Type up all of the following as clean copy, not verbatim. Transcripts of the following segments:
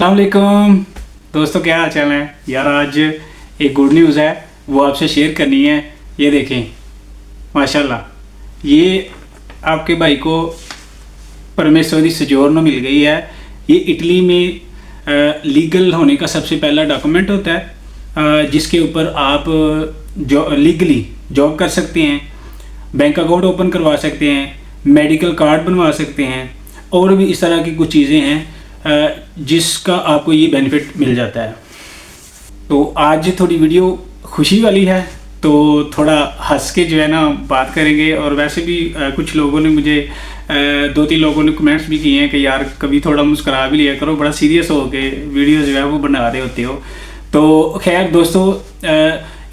अस्सलाम वालेकुम दोस्तों, क्या हाल चाल है यार। आज एक गुड न्यूज़ है वो आपसे शेयर करनी है। ये देखें माशाल्लाह, ये आपके भाई को परमेश्वरी सजोर्नो मिल गई है। ये इटली में लीगल होने का सबसे पहला डॉक्यूमेंट होता है जिसके ऊपर आप जो लीगली जॉब कर सकते हैं, बैंक अकाउंट ओपन करवा सकते हैं, मेडिकल कार्ड बनवा सकते हैं और भी इस तरह की कुछ चीज़ें हैं जिसका आपको ये बेनिफिट मिल जाता है। तो आज थोड़ी वीडियो खुशी वाली है, तो थोड़ा हंस के जो है ना बात करेंगे। और वैसे भी कुछ लोगों ने मुझे 2-3 लोगों ने कमेंट्स भी किए हैं कि यार कभी थोड़ा मुस्कुरा भी लिया करो, बड़ा सीरियस हो के वीडियो जो है वो बना रहे होते हो। तो खैर दोस्तों,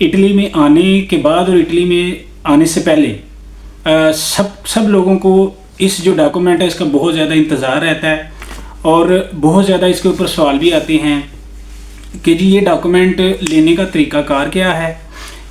इटली में आने के बाद और इटली में आने से पहले सब लोगों को इस जो डॉक्यूमेंट है इसका बहुत ज़्यादा इंतज़ार रहता है और बहुत ज़्यादा इसके ऊपर सवाल भी आते हैं कि जी ये डॉक्यूमेंट लेने का तरीकाकार क्या है,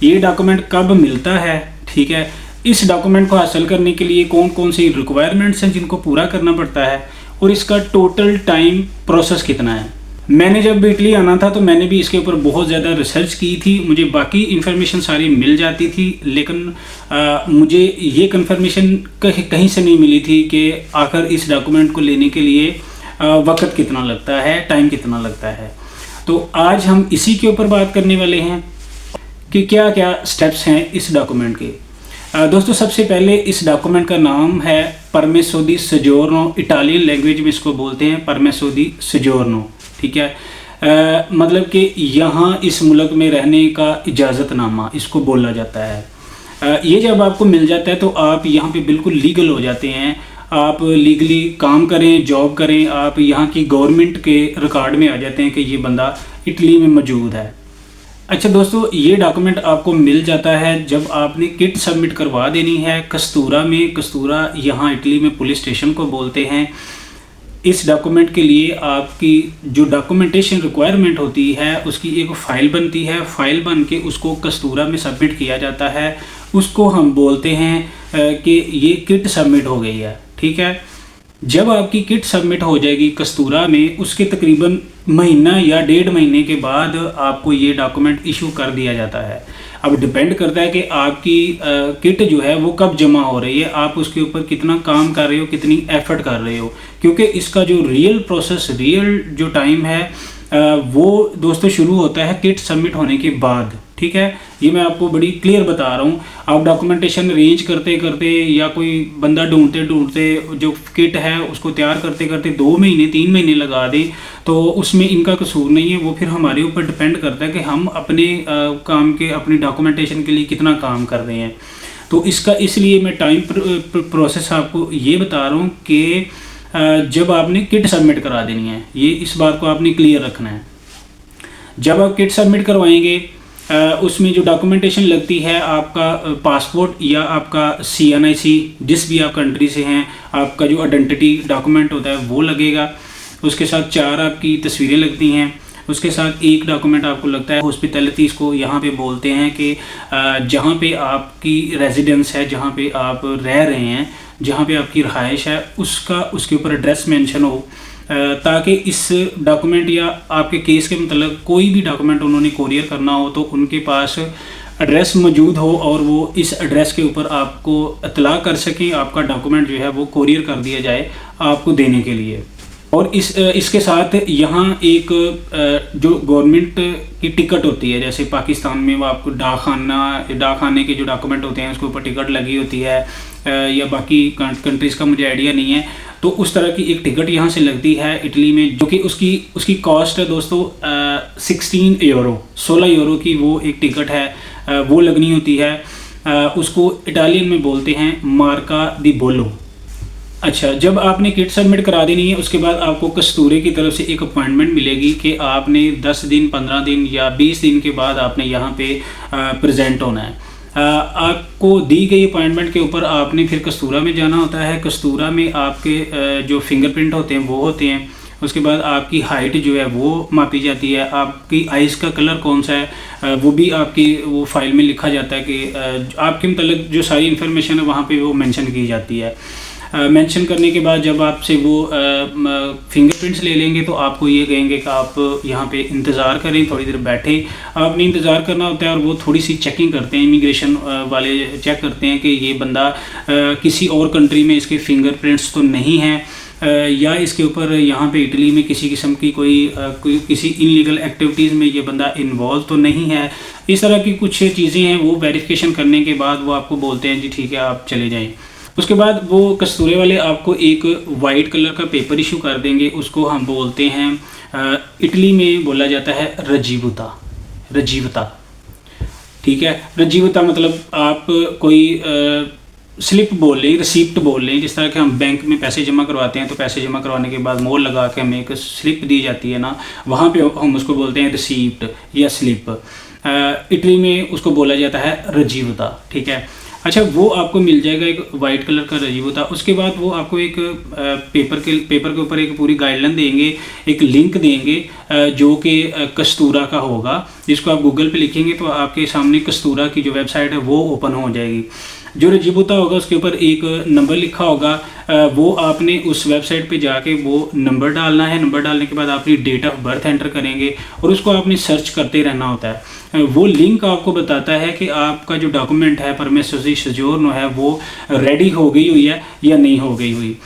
ये डॉक्यूमेंट कब मिलता है, ठीक है, इस डॉक्यूमेंट को हासिल करने के लिए कौन कौन सी रिक्वायरमेंट्स हैं जिनको पूरा करना पड़ता है और इसका टोटल टाइम प्रोसेस कितना है। मैंने जब इटली आना था तो मैंने भी इसके ऊपर बहुत ज़्यादा रिसर्च की थी। मुझे बाकी इन्फॉर्मेशन सारी मिल जाती थी, लेकिन मुझे ये कन्फर्मेशन कहीं से नहीं मिली थी कि आखिर इस डॉक्यूमेंट को लेने के लिए वक्त कितना लगता है, टाइम कितना लगता है। तो आज हम इसी के ऊपर बात करने वाले हैं कि क्या क्या स्टेप्स हैं इस डॉक्यूमेंट के। दोस्तों, सबसे पहले इस डॉक्यूमेंट का नाम है परमेसो दी सजोर्नो। इटालियन लैंग्वेज में इसको बोलते हैं परमेसो दी सजोर्नो, ठीक है। मतलब कि यहाँ इस मुल्क में रहने का इजाज़तनामा इसको बोला जाता है। ये जब आपको मिल जाता है तो आप यहाँ पे बिल्कुल लीगल हो जाते हैं। आप लीगली काम करें, जॉब करें, आप यहाँ की गवर्नमेंट के रिकॉर्ड में आ जाते हैं कि ये बंदा इटली में मौजूद है। अच्छा दोस्तों, ये डॉक्यूमेंट आपको मिल जाता है जब आपने किट सबमिट करवा देनी है कस्तूरा में। कस्तूरा यहाँ इटली में पुलिस स्टेशन को बोलते हैं। इस डॉक्यूमेंट के लिए आपकी जो डॉक्यूमेंटेशन रिक्वायरमेंट होती है उसकी एक फ़ाइल बनती है। फ़ाइल बन के उसको कस्तूरा में सबमिट किया जाता है। उसको हम बोलते हैं कि ये किट सबमिट हो गई है, ठीक है। जब आपकी किट सबमिट हो जाएगी कस्तूरा में, उसके तकरीबन महीना या 1.5 महीने के बाद आपको ये डॉक्यूमेंट इशू कर दिया जाता है। अब डिपेंड करता है कि आपकी किट जो है वो कब जमा हो रही है, आप उसके ऊपर कितना काम कर रहे हो, कितनी एफर्ट कर रहे हो। क्योंकि इसका जो रियल प्रोसेस, रियल जो टाइम है वो दोस्तों शुरू होता है किट सबमिट होने के बाद, ठीक है। ये मैं आपको बड़ी क्लियर बता रहा हूँ। आप डॉक्यूमेंटेशन अरेंज करते करते या कोई बंदा ढूंढते जो किट है उसको तैयार करते करते 2 महीने 3 महीने लगा दें तो उसमें इनका कसूर नहीं है। वो फिर हमारे ऊपर डिपेंड करता है कि हम अपने काम के, अपनी डॉक्यूमेंटेशन के लिए कितना काम कर रहे हैं। तो इसका इसलिए मैं टाइम प्रोसेस आपको ये बता रहा हूँ कि जब आपने किट सबमिट करा देनी है, ये इस बात को आपने क्लियर रखना है। जब आप किट सबमिट करवाएंगे उसमें जो डॉक्यूमेंटेशन लगती है, आपका पासपोर्ट या आपका CNIC, जिस भी आप कंट्री से हैं, आपका जो आइडेंटिटी डॉक्यूमेंट होता है वो लगेगा। उसके साथ 4 आपकी तस्वीरें लगती हैं। उसके साथ एक डॉक्यूमेंट आपको लगता है हॉस्पिटैलिटी, इसको यहाँ पे बोलते हैं कि जहाँ पे आपकी रेजिडेंस है, जहाँ पे आप रह रहे हैं, जहाँ पे आपकी रहाइश है, उसके ऊपर एड्रेस मेंशन हो, ताकि इस डॉक्यूमेंट या आपके केस के मतलब कोई भी डॉक्यूमेंट उन्होंने कोरियर करना हो तो उनके पास एड्रेस मौजूद हो और वो इस एड्रेस के ऊपर आपको इत्तला कर सकें, आपका डॉक्यूमेंट जो है वो कोरियर कर दिया जाए आपको देने के लिए। और इसके साथ यहाँ एक जो गवर्नमेंट की टिकट होती है, जैसे पाकिस्तान में वो आपको डाकखाने के जो डॉक्यूमेंट होते हैं उसके ऊपर टिकट लगी होती है, या बाकी कंट्रीज़ का मुझे आइडिया नहीं है। तो उस तरह की एक टिकट यहाँ से लगती है इटली में, जो कि उसकी कॉस्ट है दोस्तों 16 यूरो की वो एक टिकट है, वो लगनी होती है। उसको इटालियन में बोलते हैं मार्का दी बोलो। अच्छा, जब आपने किट सबमिट करा देनी है उसके बाद आपको कस्तूरे की तरफ से एक अपॉइंटमेंट मिलेगी कि आपने 10 दिन 15 दिन या 20 दिन के बाद आपने यहाँ पे प्रेजेंट होना है। आपको दी गई अपॉइंटमेंट के ऊपर आपने फिर कस्तूरा में जाना होता है। कस्तूरा में आपके जो फिंगरप्रिंट होते हैं वो होते हैं। उसके बाद आपकी हाइट जो है वो मापी जाती है। आपकी आइज़ का कलर कौन सा है वो भी आपकी वो फाइल में लिखा जाता है कि आपके मतलब जो सारी इन्फॉर्मेशन है वहाँ पे वो मेंशन की जाती है। मेंशन करने के बाद जब आपसे वो फिंगरप्रिंट्स ले लेंगे तो आपको ये कहेंगे कि आप यहाँ पे इंतज़ार करें, थोड़ी देर बैठे। आपने इंतज़ार करना होता है और वो थोड़ी सी चेकिंग करते हैं, इमिग्रेशन वाले चेक करते हैं कि ये बंदा किसी और कंट्री में इसके फिंगरप्रिंट्स तो नहीं हैं, या इसके ऊपर यहाँ पे इटली में किसी किस्म की कोई किसी इनलीगल एक्टिविटीज़ में ये बंदा इन्वॉल्व तो नहीं है। इस तरह की कुछ चीज़ें हैं, वो वेरिफिकेशन करने के बाद वो आपको बोलते हैं जी ठीक है आप चले जाएं। उसके बाद वो कस्तूरे वाले आपको एक वाइट कलर का पेपर इशू कर देंगे, उसको हम बोलते हैं इटली में बोला जाता है रजीवता। ठीक है, रजीवता मतलब आप कोई स्लिप बोल लें, रिसिप्ट बोल लें। जिस तरह के हम बैंक में पैसे जमा करवाते हैं तो पैसे जमा करवाने के बाद मोहर लगा के हमें एक स्लिप दी जाती है ना, वहाँ पे हम उसको बोलते हैं रिसिप्ट या स्लिप। इटली में उसको बोला जाता है रजीवता। ठीक है, अच्छा वो आपको मिल जाएगा एक वाइट कलर का रजीवता। उसके बाद वो आपको एक पेपर के ऊपर एक पूरी गाइडलाइन देंगे, एक लिंक देंगे जो कि कस्तूरा का होगा, जिसको आप गूगल पे लिखेंगे तो आपके सामने कस्तूरा की जो वेबसाइट है वो ओपन हो जाएगी। जो रजीवता होगा उसके ऊपर एक नंबर लिखा होगा, वो आपने उस वेबसाइट पे जाके वो नंबर डालना है। नंबर डालने के बाद अपनी डेट ऑफ बर्थ एंटर करेंगे और उसको आपने सर्च करते रहना होता है। वो लिंक आपको बताता है कि आपका जो डॉक्यूमेंट है परमिशन दी सोजोर्नो है वो रेडी हो गई हुई है या नहीं हो गई हुई।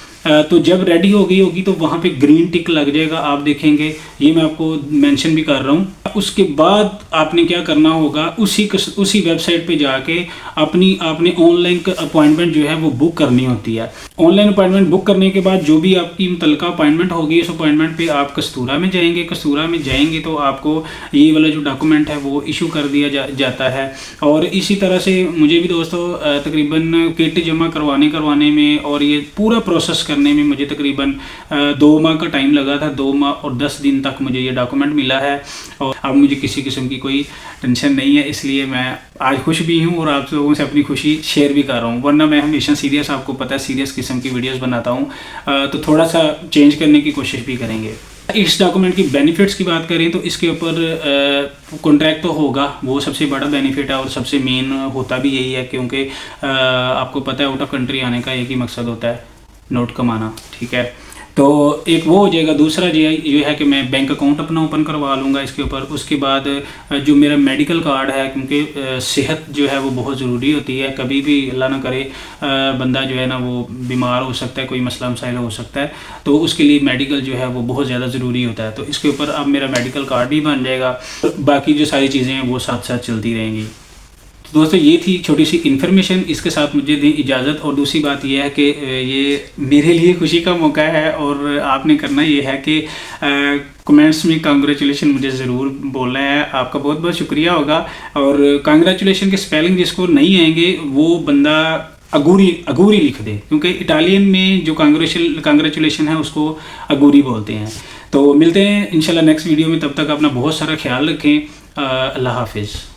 तो जब रेडी हो गई होगी तो वहाँ पे ग्रीन टिक लग जाएगा, आप देखेंगे, ये मैं आपको मेंशन भी कर रहा हूँ। उसके बाद आपने क्या करना होगा, उसी वेबसाइट पे जाके आपने ऑनलाइन अपॉइंटमेंट जो है वो बुक करनी होती है। ऑनलाइन अपॉइंटमेंट बुक करने के बाद जो भी आपकी मुतल्लिका अपॉइंटमेंट होगी, उस अपॉइंटमेंट पे आप कस्तूरा में जाएंगे। कस्तूरा में जाएंगे तो आपको ये वाला जो डॉक्यूमेंट है वो इशू कर दिया जाता है। और इसी तरह से मुझे भी दोस्तों तकरीबन किट जमा करवाने में और ये पूरा प्रोसेस करने में मुझे तकरीबन 2 माह का टाइम लगा था। 2 माह और 10 दिन तक मुझे ये डॉक्यूमेंट मिला है और अब मुझे किसी किस्म की कोई टेंशन नहीं है। इसलिए मैं आज खुश भी हूँ और आप लोगों से अपनी खुशी शेयर भी कर रहा हूँ, वरना मैं हमेशा सीरियस, आपको पता है, सीरियस किस्म की वीडियोस बनाता हूँ। तो थोड़ा सा चेंज करने की कोशिश भी करेंगे। इस डॉक्यूमेंट की बेनिफिट्स की बात करें तो इसके ऊपर कॉन्ट्रैक्ट तो होगा, वो सबसे बड़ा बेनिफिट है और सबसे मेन होता भी यही है, क्योंकि आपको पता है आउट ऑफ कंट्री आने का एक ही मकसद होता है, नोट कमाना। ठीक है, तो एक वो हो जाएगा। दूसरा ये है कि मैं बैंक अकाउंट अपना ओपन करवा लूँगा इसके ऊपर। उसके बाद जो मेरा मेडिकल कार्ड है, क्योंकि सेहत जो है वो बहुत ज़रूरी होती है, कभी भी अल्लाह ना करे बंदा जो है ना वो बीमार हो सकता है, कोई मसला मसाइल हो सकता है, तो उसके लिए मेडिकल जो है वो बहुत ज़्यादा ज़रूरी होता है। तो इसके ऊपर अब मेरा मेडिकल कार्ड भी बन जाएगा, बाकी जो सारी चीज़ें हैं वो साथ साथ चलती रहेंगी। दोस्तों ये थी छोटी सी इन्फॉर्मेशन, इसके साथ मुझे दी इजाज़त। और दूसरी बात यह है कि ये मेरे लिए खुशी का मौका है और आपने करना ये है कि कमेंट्स में कांग्रेचुलेशन मुझे ज़रूर बोलना है। आपका बहुत बहुत शुक्रिया होगा। और कांग्रेचुलेशन के स्पेलिंग जिसको नहीं आएंगे वो बंदा अगूरी लिख दे, क्योंकि इटालियन में जो कांग्रेचुलेशन है उसको अगूरी बोलते हैं। तो मिलते हैं इंशाल्लाह नेक्स्ट वीडियो में, तब तक अपना बहुत सारा ख्याल रखें। अल्लाह हाफिज़।